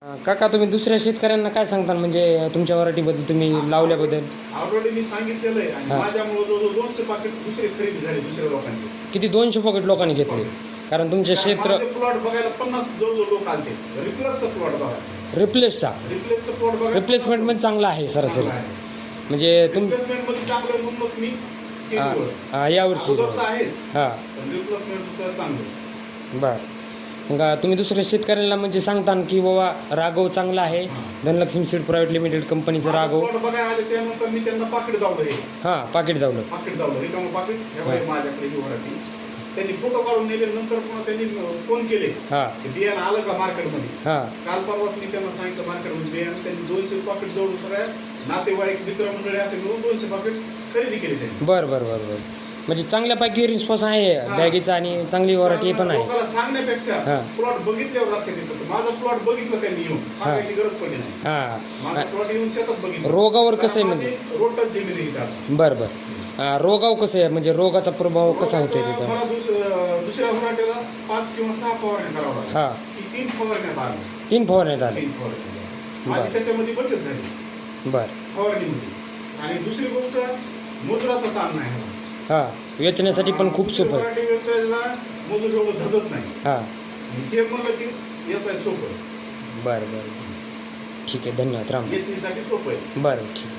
काका तुम्ही दुसऱ्या शेतकऱ्यांना काय सांगता म्हणजे तुमच्या व्हरायटीबद्दल तुम्ही लावल्याबद्दल? ऑलरेडी मी सांगितलेलं आहे आणि माझ्यामुळे जवळजवळ 200 पाकिट दुसरे खरेदी झाले दुसऱ्या लोकांचे. किती 200 पॉकेट लोकांनी घेतले? कारण तुमचे क्षेत्र प्लॉट बघायला 50 जवळजवळ लोक आलते. रिप्लेसचा प्लॉट बघा, रिप्लेसचा प्लॉट बघा, रिप्लेसमेंट मध्ये चांगला आहे सरासरी. म्हणजे रिप्लेसमेंट मध्ये चांगलं आहे म्हणूनच मी यावर्षी आहेच. हां रिप्लेसमेंट चांगलं. बरं. मग तुम्ही दुसऱ्या शेतकऱ्यांना म्हणजे सांगता की बाबा राघव चांगला आहे, धनलक्ष्मी सीड प्रायव्हेट लिमिटेड कंपनीचं राघव. प्लॉट बघायला आले त्यानंतर मी त्यांना पाकिट दावलं. हां पाकिट दावलं रिकामं पाकिट माझ्याकडे ही व्हरायटी. त्यांनी फोटो काढून नेले. नंतर पुन्हा त्यांनी फोन केले की बियाणं आलं का मार्केटमध्ये. काल परवाच मी त्यांना सांगितलं मार्केटमध्ये बियाणं. त्यांनी 200 पाकिट जवळ सगळ्या नातेवाईक मित्रमंडळी असे मिळून 200 पाकिट खरेदी केली त्यांनी. बरं. म्हणजे चांगल्यापैकी रिस्पॉन्स आहे बॅगीचा आणि चांगली व्हरायटी पण आहे. लोकांना सांगण्यापेक्षा प्लॉट बघितल्यावर लक्षात येतं. माझा प्लॉट बघितलं त्यांनी येऊन सांगायची गरज पडली नाही. माझा प्लॉट येऊन शेतात बघितलं. रोगावर कसं आहे म्हणजे रोटच जमीन आहे. बरं रोगाव कसं आहे म्हणजे रोगाचा प्रभाव कसा होतो त्याचा? मला दुसऱ्या व्हरायटीला 5 किंवा 6 फवारण्या करावं लागतात. 3 फवारण्यात आल्या. 3 फवारण्यात आले. 3 फवारण्या माझी त्याच्यामध्ये बचत झाली. बरं फवारणीमध्ये. आणि दुसरी गोष्ट मजुराचा ताण नाही. वेचण्यासाठी पण खूप सोपं आहे. मजूर एवढं धजत नाही. हे म्हणलं की याचं सोपं. बरं ठीक आहे. धन्यवाद राम. शेतीसाठी सोपं आहे. बरं ठीक.